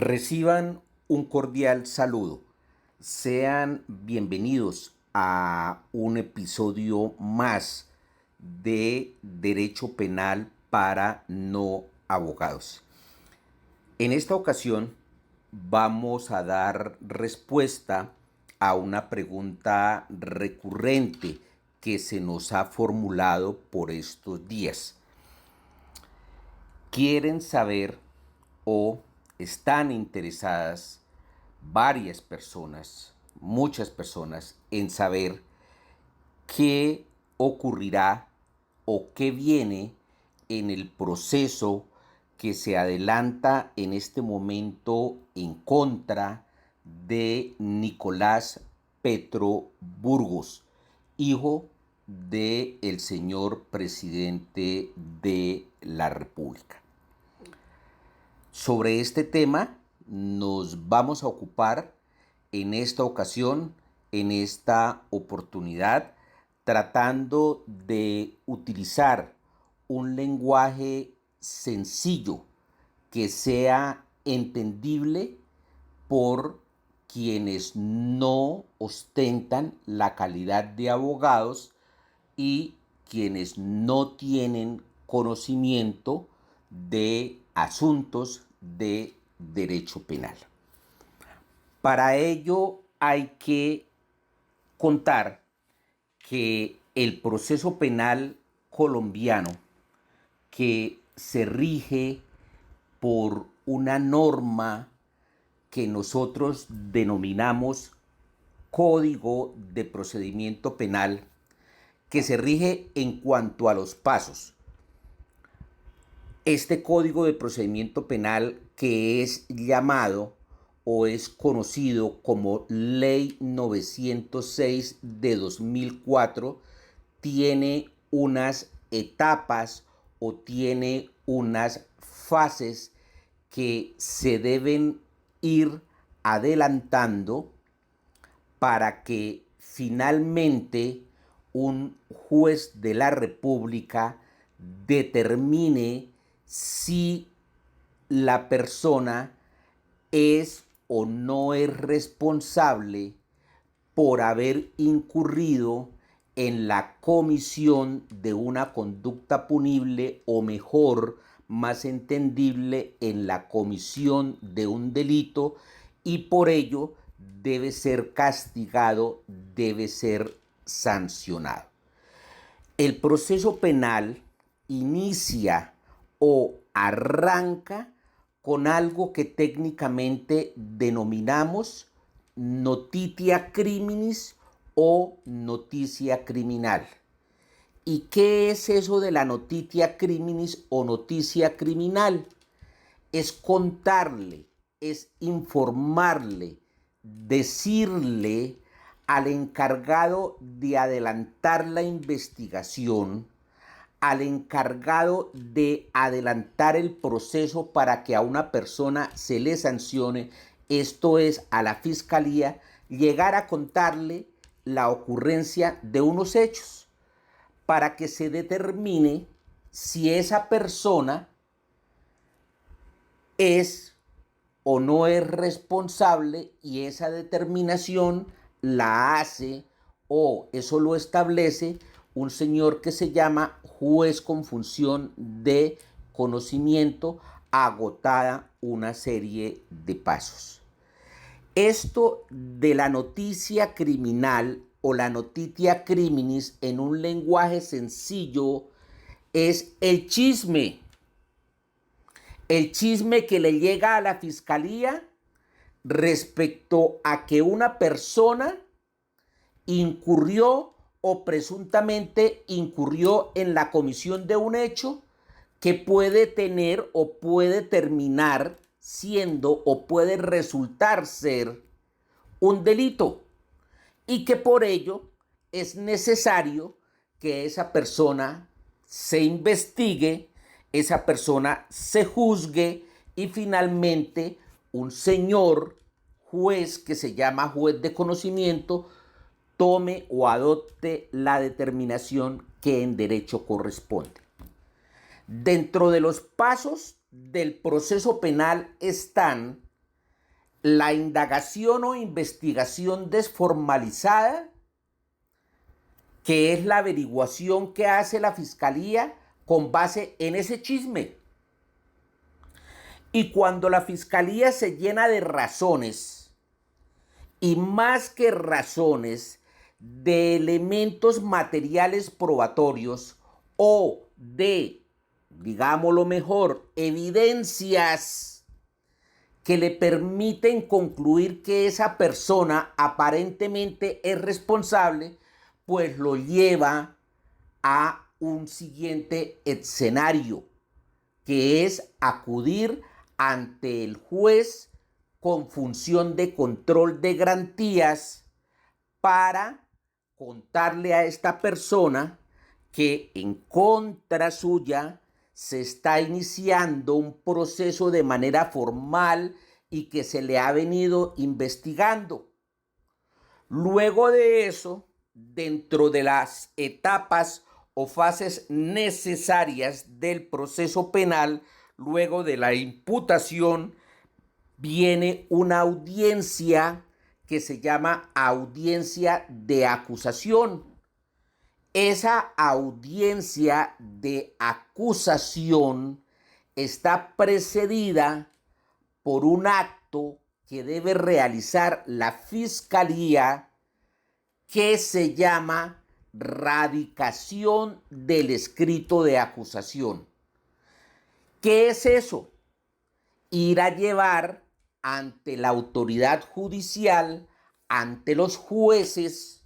Reciban un cordial saludo. Sean bienvenidos a un episodio más de Derecho Penal para no abogados. En esta ocasión vamos a dar respuesta a una pregunta recurrente que se nos ha formulado por estos días. ¿Quieren saber o están interesadas varias personas, muchas personas, en saber qué ocurrirá o qué viene en el proceso que se adelanta en este momento en contra de Nicolás Petro Burgos, hijo del señor presidente de la República? Sobre este tema nos vamos a ocupar en esta ocasión, en esta oportunidad, tratando de utilizar un lenguaje sencillo que sea entendible por quienes no ostentan la calidad de abogados y quienes no tienen conocimiento de asuntos de derecho penal. Para ello hay que contar que el proceso penal colombiano, que se rige por una norma que nosotros denominamos Código de Procedimiento Penal, que se rige en cuanto a los pasos. Este Código de Procedimiento Penal, que es llamado o es conocido como Ley 906 de 2004, tiene unas etapas o tiene unas fases que se deben ir adelantando para que finalmente un juez de la República determine si la persona es o no es responsable por haber incurrido en la comisión de una conducta punible, o mejor, más entendible, en la comisión de un delito, y por ello debe ser castigado, debe ser sancionado. El proceso penal inicia o arranca con algo que técnicamente denominamos notitia criminis o noticia criminal. ¿Y qué es eso de la notitia criminis o noticia criminal? Es contarle, es informarle, decirle al encargado de adelantar la investigación, al encargado de adelantar el proceso para que a una persona se le sancione, esto es, a la fiscalía, llegar a contarle la ocurrencia de unos hechos para que se determine si esa persona es o no es responsable, y esa determinación la hace o eso lo establece un señor que se llama juez con función de conocimiento, agotada una serie de pasos. Esto de la noticia criminal o la notitia criminis en un lenguaje sencillo es el chisme. El chisme que le llega a la fiscalía respecto a que una persona incurrió o presuntamente incurrió en la comisión de un hecho que puede tener o puede terminar siendo o puede resultar ser un delito, y que por ello es necesario que esa persona se investigue, esa persona se juzgue y finalmente un señor juez que se llama juez de conocimiento tome o adopte la determinación que en derecho corresponde. Dentro de los pasos del proceso penal están la indagación o investigación desformalizada, que es la averiguación que hace la fiscalía con base en ese chisme. Y cuando la fiscalía se llena de razones, y más que razones, de elementos materiales probatorios o de, digámoslo mejor, evidencias que le permiten concluir que esa persona aparentemente es responsable, pues lo lleva a un siguiente escenario, que es acudir ante el juez con función de control de garantías para contarle a esta persona que en contra suya se está iniciando un proceso de manera formal y que se le ha venido investigando. Luego de eso, dentro de las etapas o fases necesarias del proceso penal, luego de la imputación, viene una audiencia que se llama audiencia de acusación. Esa audiencia de acusación está precedida por un acto que debe realizar la fiscalía, que se llama radicación del escrito de acusación. ¿Qué es eso? Ir a llevar ante la autoridad judicial, ante los jueces,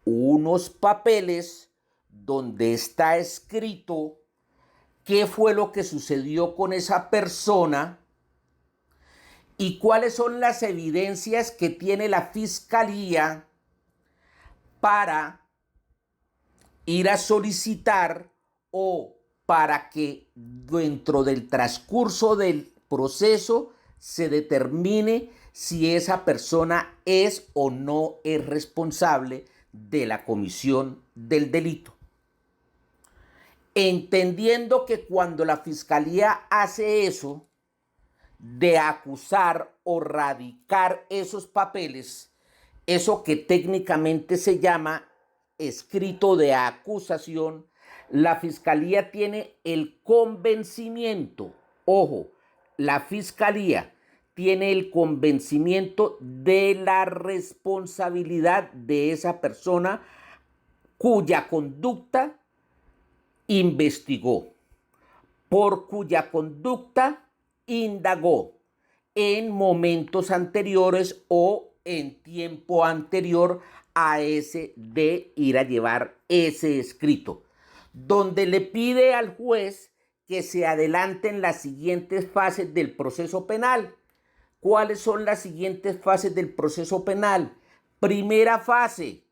unos papeles donde está escrito qué fue lo que sucedió con esa persona y cuáles son las evidencias que tiene la fiscalía para ir a solicitar o para que dentro del transcurso del proceso se determine si esa persona es o no es responsable de la comisión del delito. Entendiendo que cuando la fiscalía hace eso, de acusar o radicar esos papeles, eso que técnicamente se llama escrito de acusación, la fiscalía tiene el convencimiento, ojo, la fiscalía tiene el convencimiento de la responsabilidad de esa persona cuya conducta investigó, por cuya conducta indagó en momentos anteriores o en tiempo anterior a ese de ir a llevar ese escrito, donde le pide al juez que se adelanten las siguientes fases del proceso penal. ¿Cuáles son las siguientes fases del proceso penal? Primera fase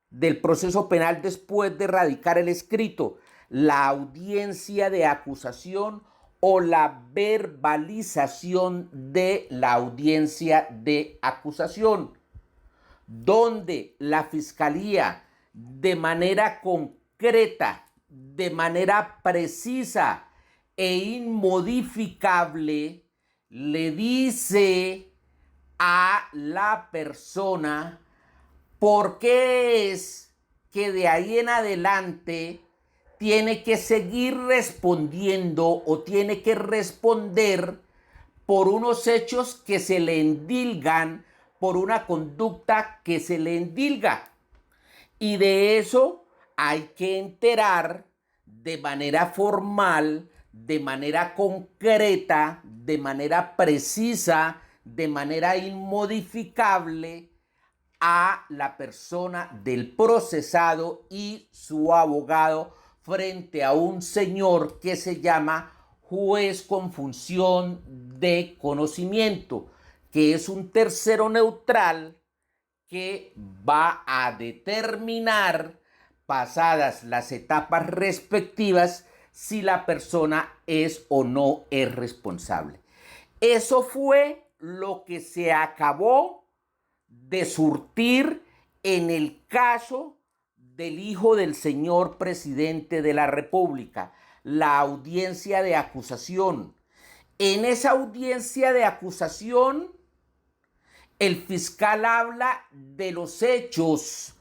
del proceso penal después de radicar el escrito, la audiencia de acusación o la verbalización de la audiencia de acusación, donde la fiscalía de manera concreta, de manera precisa e inmodificable le dice a la persona por qué es que de ahí en adelante tiene que seguir respondiendo o tiene que responder por unos hechos que se le endilgan, por una conducta que se le endilga. Y de eso hay que enterar de manera formal, de manera concreta, de manera precisa, de manera inmodificable a la persona del procesado y su abogado frente a un señor que se llama juez con función de conocimiento, que es un tercero neutral que va a determinar, pasadas las etapas respectivas, si la persona es o no es responsable. Eso fue lo que se acabó de surtir en el caso del hijo del señor presidente de la República, la audiencia de acusación. En esa audiencia de acusación, el fiscal habla de los hechos,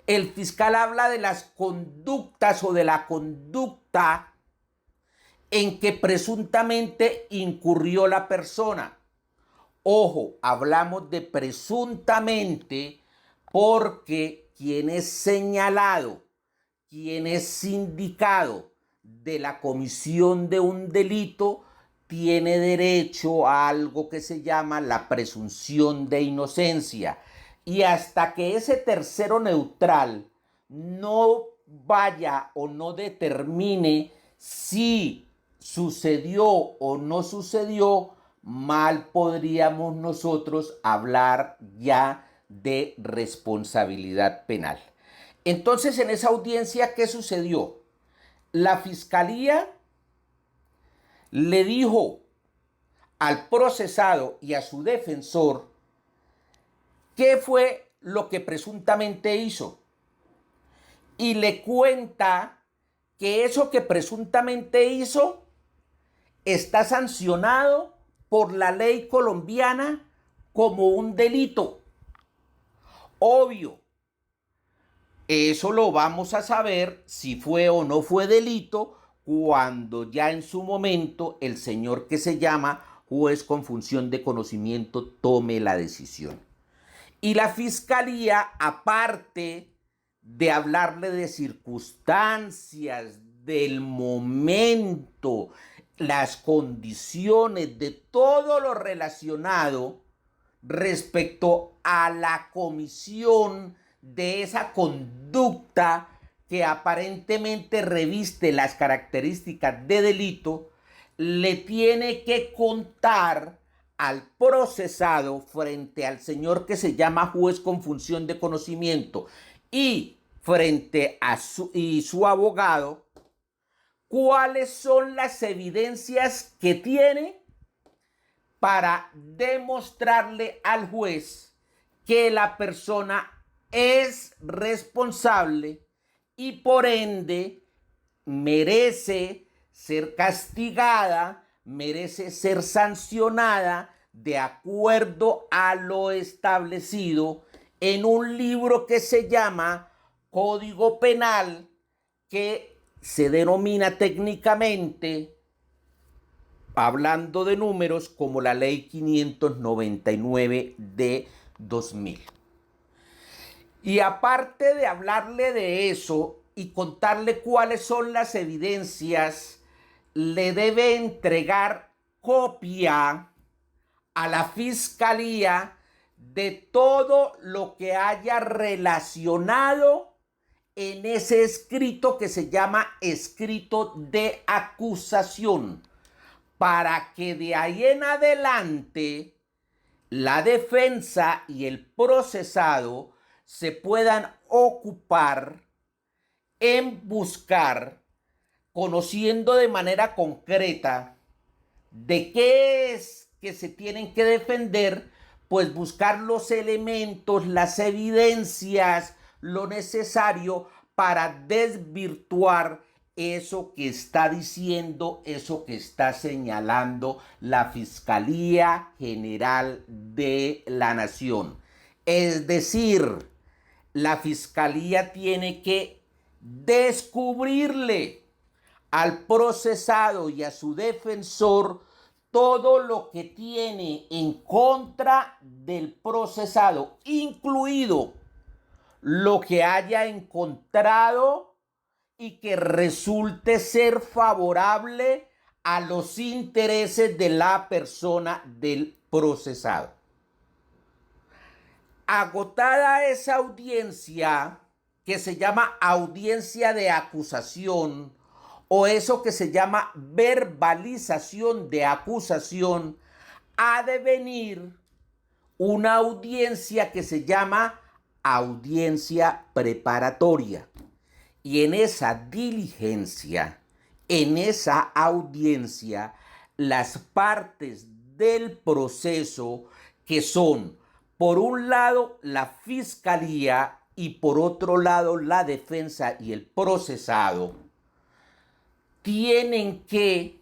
el fiscal habla de las conductas o de la conducta en que presuntamente incurrió la persona. Ojo, hablamos de presuntamente porque quien es señalado, quien es indicado de la comisión de un delito, tiene derecho a algo que se llama la presunción de inocencia. Y hasta que ese tercero neutral no vaya o no determine si sucedió o no sucedió, mal podríamos nosotros hablar ya de responsabilidad penal. Entonces, en esa audiencia, ¿qué sucedió? La fiscalía le dijo al procesado y a su defensor qué fue lo que presuntamente hizo. Y le cuenta que eso que presuntamente hizo está sancionado por la ley colombiana como un delito. Obvio, eso lo vamos a saber si fue o no fue delito cuando ya en su momento el señor que se llama juez con función de conocimiento tome la decisión. Y la fiscalía, aparte de hablarle de circunstancias, del momento, las condiciones, de todo lo relacionado respecto a la comisión de esa conducta que aparentemente reviste las características de delito, le tiene que contar al procesado frente al señor que se llama juez con función de conocimiento y frente a su abogado, cuáles son las evidencias que tiene para demostrarle al juez que la persona es responsable y por ende merece ser castigada, merece ser sancionada de acuerdo a lo establecido en un libro que se llama Código Penal, que se denomina técnicamente, hablando de números, como la Ley 599 de 2000. Y aparte de hablarle de eso y contarle cuáles son las evidencias, le debe entregar copia a la fiscalía de todo lo que haya relacionado en ese escrito que se llama escrito de acusación, para que de ahí en adelante la defensa y el procesado se puedan ocupar en buscar, conociendo de manera concreta de qué es que se tienen que defender, pues buscar los elementos, las evidencias, lo necesario para desvirtuar eso que está diciendo, eso que está señalando la Fiscalía General de la Nación. Es decir, la Fiscalía tiene que descubrirle al procesado y a su defensor todo lo que tiene en contra del procesado, incluido lo que haya encontrado y que resulte ser favorable a los intereses de la persona del procesado. Agotada esa audiencia, que se llama audiencia de acusación, o eso que se llama verbalización de acusación, ha de venir una audiencia que se llama audiencia preparatoria. Y en esa diligencia, en esa audiencia, las partes del proceso, que son, por un lado, la fiscalía y por otro lado, la defensa y el procesado, tienen que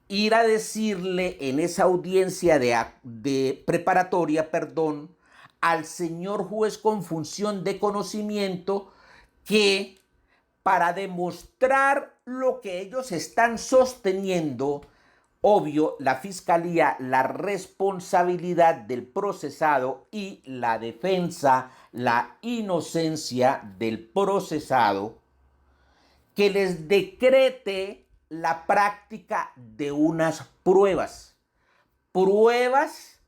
ir a decirle en esa audiencia de preparatoria, perdón, al señor juez con función de conocimiento que para demostrar lo que ellos están sosteniendo, obvio, la fiscalía, la responsabilidad del procesado y la defensa, la inocencia del procesado, que les decrete la práctica de unas pruebas. Pruebas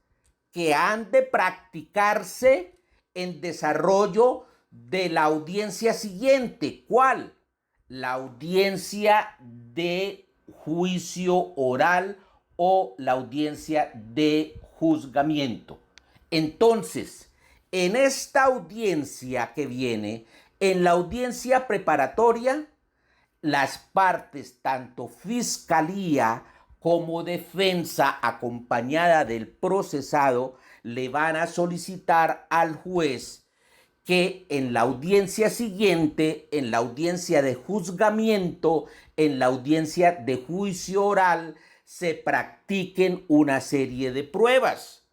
que han de practicarse en desarrollo de la audiencia siguiente. ¿Cuál? La audiencia de juicio oral o la audiencia de juzgamiento. Entonces, en esta audiencia que viene, en la audiencia preparatoria, las partes, tanto fiscalía como defensa acompañada del procesado, le van a solicitar al juez que en la audiencia siguiente, en la audiencia de juzgamiento, en la audiencia de juicio oral, se practiquen una serie de pruebas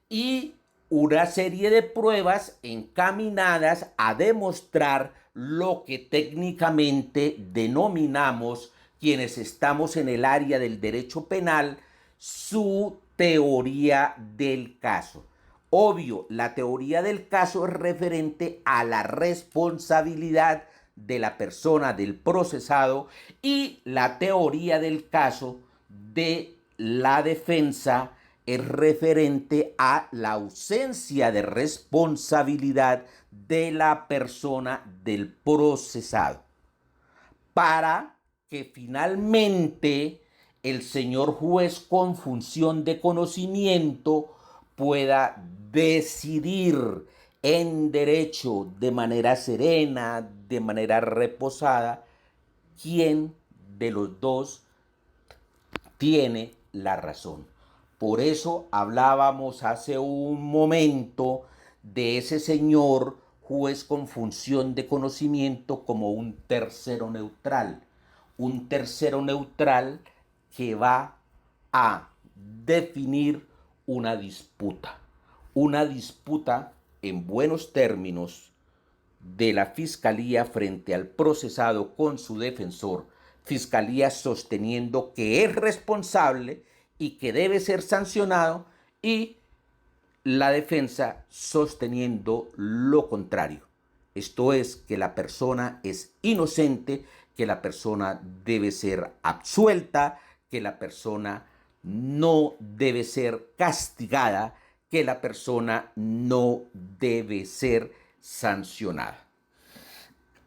y una serie de pruebas encaminadas a demostrar lo que técnicamente denominamos, quienes estamos en el área del derecho penal, su teoría del caso. Obvio, la teoría del caso es referente a la responsabilidad de la persona, del procesado, y la teoría del caso de la defensa es referente a la ausencia de responsabilidad de la persona del procesado, para que finalmente el señor juez con función de conocimiento pueda decidir en derecho de manera serena, de manera reposada, quién de los dos tiene la razón. Por eso hablábamos hace un momento de ese señor juez con función de conocimiento como un tercero neutral. Un tercero neutral que va a definir una disputa. Una disputa en buenos términos de la fiscalía frente al procesado con su defensor, fiscalía sosteniendo que es responsable y que debe ser sancionado, y la defensa sosteniendo lo contrario. Esto es, que la persona es inocente, que la persona debe ser absuelta, que la persona no debe ser castigada, que la persona no debe ser sancionada.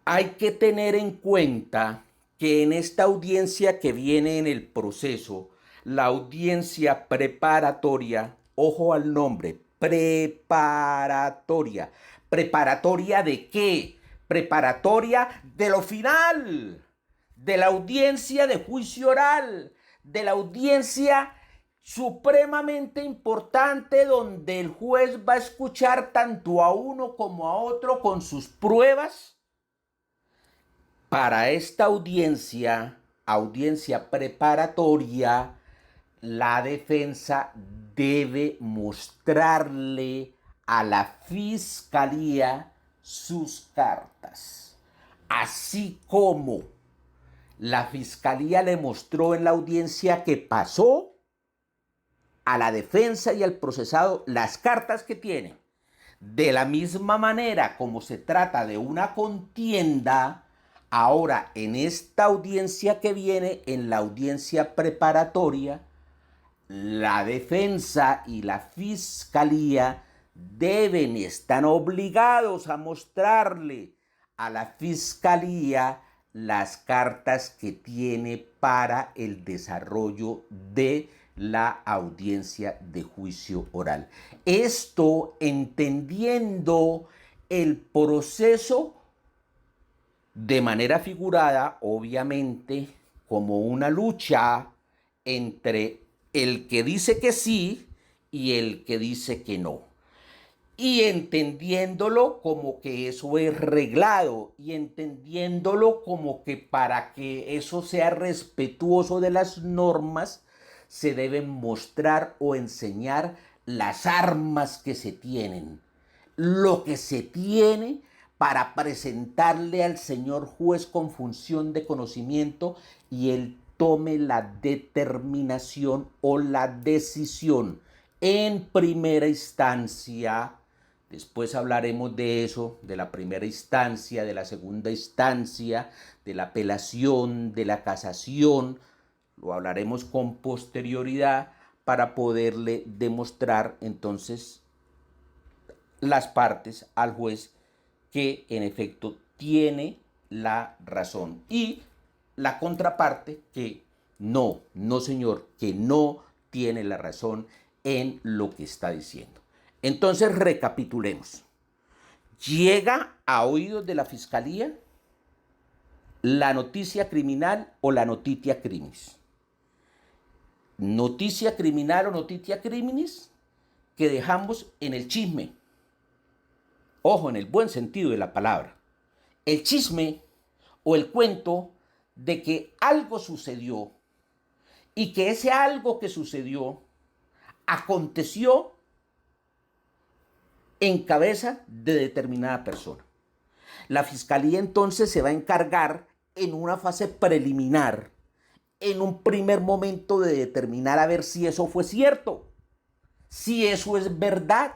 Hay que tener en cuenta que en esta audiencia que viene en el proceso, la audiencia preparatoria, ojo al nombre, preparatoria. ¿Preparatoria de qué? Preparatoria de lo final, de la audiencia de juicio oral, de la audiencia supremamente importante donde el juez va a escuchar tanto a uno como a otro con sus pruebas. Para esta audiencia, audiencia preparatoria, la defensa debe mostrarle a la fiscalía sus cartas, así como la fiscalía le mostró en la audiencia que pasó a la defensa y al procesado las cartas que tiene. De la misma manera, como se trata de una contienda, ahora en esta audiencia que viene, en la audiencia preparatoria, la defensa y la fiscalía deben, están obligados a mostrarle a la fiscalía las cartas que tiene para el desarrollo de la audiencia de juicio oral. Esto entendiendo el proceso de manera figurada, obviamente, como una lucha entre el que dice que sí y el que dice que no. Y entendiéndolo como que eso es reglado, y entendiéndolo como que para que eso sea respetuoso de las normas, se deben mostrar o enseñar las armas que se tienen, lo que se tiene para presentarle al señor juez con función de conocimiento y él tome la determinación o la decisión en primera instancia. Después hablaremos de eso, de la primera instancia, de la segunda instancia, de la apelación, de la casación. Lo hablaremos con posterioridad para poderle demostrar entonces las partes al juez que en efecto tiene la razón y la contraparte que no señor, que no tiene la razón en lo que está diciendo. Entonces recapitulemos. Llega a oídos de la fiscalía la noticia criminal o la notitia criminis. Noticia criminal o notitia criminis que dejamos en el chisme. Ojo, en el buen sentido de la palabra. El chisme o el cuento de que algo sucedió y que ese algo que sucedió aconteció en cabeza de determinada persona. La fiscalía entonces se va a encargar en una fase preliminar, en un primer momento, de determinar a ver si eso fue cierto, si eso es verdad.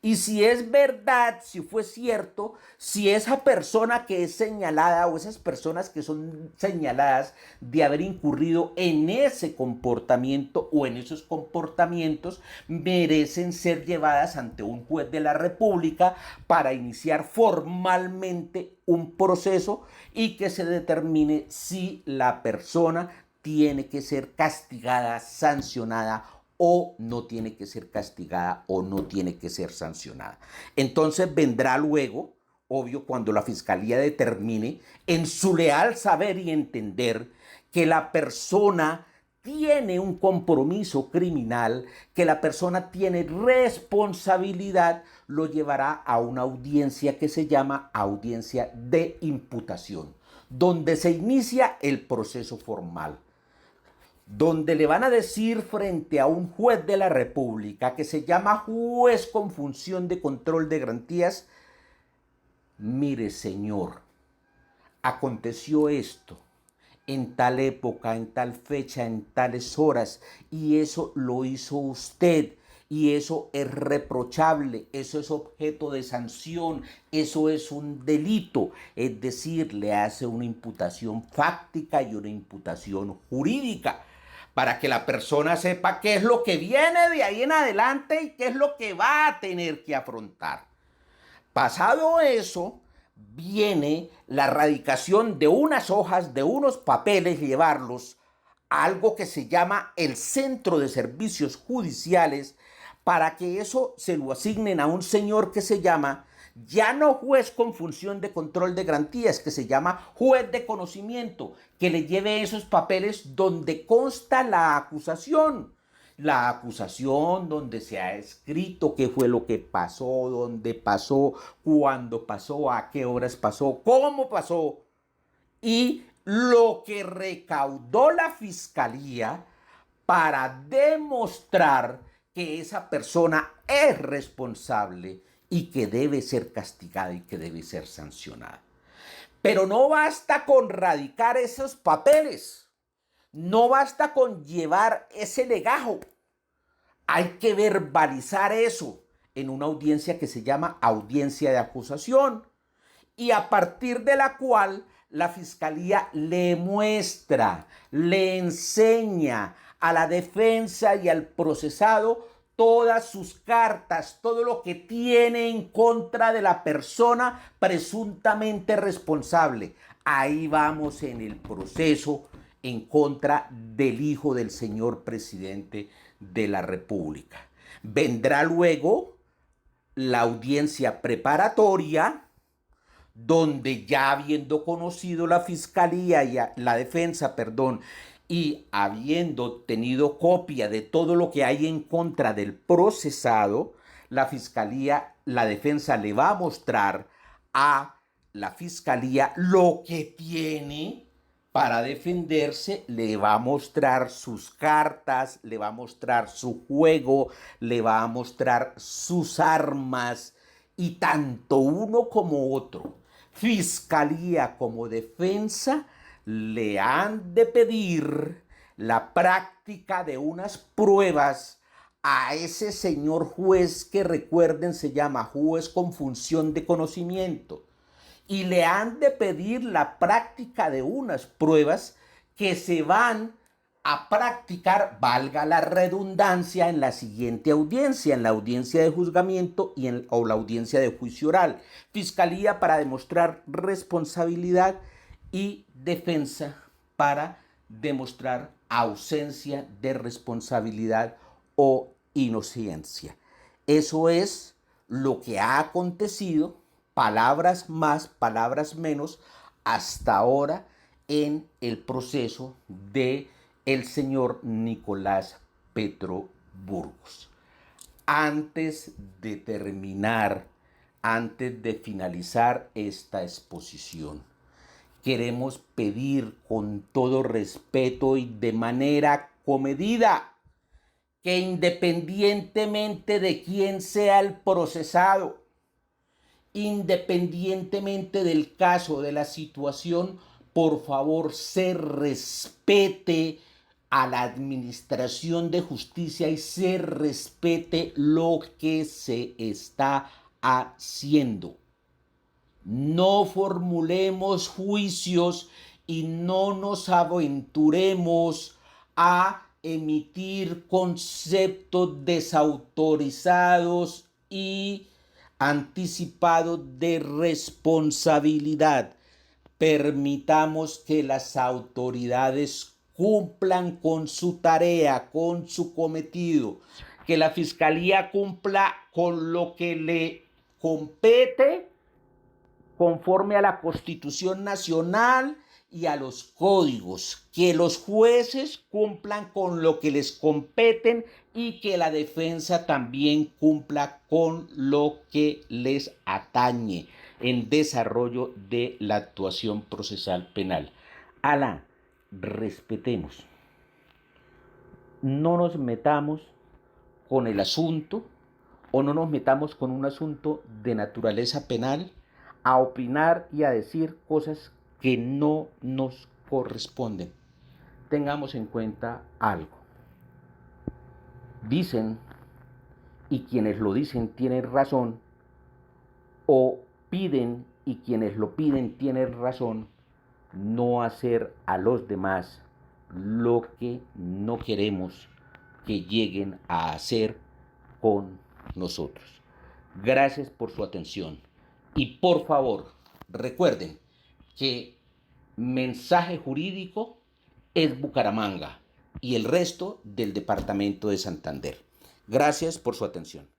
Y si es verdad, si fue cierto, si esa persona que es señalada o esas personas que son señaladas de haber incurrido en ese comportamiento o en esos comportamientos merecen ser llevadas ante un juez de la República para iniciar formalmente un proceso y que se determine si la persona tiene que ser castigada, sancionada o no tiene que ser castigada o no tiene que ser sancionada. Entonces vendrá luego, obvio, cuando la fiscalía determine en su leal saber y entender que la persona tiene un compromiso criminal, que la persona tiene responsabilidad, lo llevará a una audiencia que se llama audiencia de imputación, donde se inicia el proceso formal, donde le van a decir frente a un juez de la República que se llama juez con función de control de garantías: mire señor, aconteció esto en tal época, en tal fecha, en tales horas, y eso lo hizo usted, y eso es reprochable, eso es objeto de sanción, eso es un delito. Es decir, le hace una imputación fáctica y una imputación jurídica, para que la persona sepa qué es lo que viene de ahí en adelante y qué es lo que va a tener que afrontar. Pasado eso, viene la radicación de unas hojas, de unos papeles, llevarlos a algo que se llama el Centro de Servicios Judiciales, para que eso se lo asignen a un señor que se llama, ya no juez con función de control de garantías, que se llama juez de conocimiento, que le lleve esos papeles donde consta la acusación. La acusación donde se ha escrito qué fue lo que pasó, dónde pasó, cuándo pasó, a qué horas pasó, cómo pasó. Y lo que recaudó la fiscalía para demostrar que esa persona es responsable y que debe ser castigada y que debe ser sancionada. Pero no basta con radicar esos papeles, no basta con llevar ese legajo. Hay que verbalizar eso en una audiencia que se llama audiencia de acusación, y a partir de la cual la fiscalía le muestra, le enseña a la defensa y al procesado todas sus cartas, todo lo que tiene en contra de la persona presuntamente responsable. Ahí vamos en el proceso en contra del hijo del señor presidente de la República. Vendrá luego la audiencia preparatoria, donde ya habiendo conocido la fiscalía y la defensa, y habiendo tenido copia de todo lo que hay en contra del procesado, la fiscalía, la defensa le va a mostrar a la fiscalía lo que tiene Para defenderse le va a mostrar sus cartas, le va a mostrar su juego, le va a mostrar sus armas y tanto uno como otro, fiscalía como defensa, le han de pedir la práctica de unas pruebas a ese señor juez que recuerden se llama juez con función de conocimiento y le han de pedir la práctica de unas pruebas que se van a practicar, valga la redundancia, en la siguiente audiencia, en la audiencia de juzgamiento o la audiencia de juicio oral. Fiscalía para demostrar responsabilidad y defensa para demostrar ausencia de responsabilidad o inocencia. Eso es lo que ha acontecido, palabras más, palabras menos, hasta ahora en el proceso de el señor Nicolás Petro Burgos. Antes de terminar, antes de finalizar esta exposición, queremos pedir con todo respeto y de manera comedida que independientemente de quién sea el procesado, independientemente del caso, de la situación, por favor se respete a la administración de justicia y se respete lo que se está haciendo. No formulemos juicios y no nos aventuremos a emitir conceptos desautorizados y anticipados de responsabilidad. Permitamos que las autoridades cumplan con su tarea, con su cometido, que la Fiscalía cumpla con lo que le compete conforme a la Constitución Nacional y a los códigos, que los jueces cumplan con lo que les competen y que la defensa también cumpla con lo que les atañe en desarrollo de la actuación procesal penal. Alá, respetemos. No nos metamos con el asunto o no nos metamos con un asunto de naturaleza penal a opinar y a decir cosas que no nos corresponden. Tengamos en cuenta algo. Dicen, y quienes lo dicen tienen razón, o piden, y quienes lo piden tienen razón, no hacer a los demás lo que no queremos que lleguen a hacer con nosotros. Gracias por su atención. Y por favor, recuerden que Mensaje Jurídico es Bucaramanga y el resto del departamento de Santander. Gracias por su atención.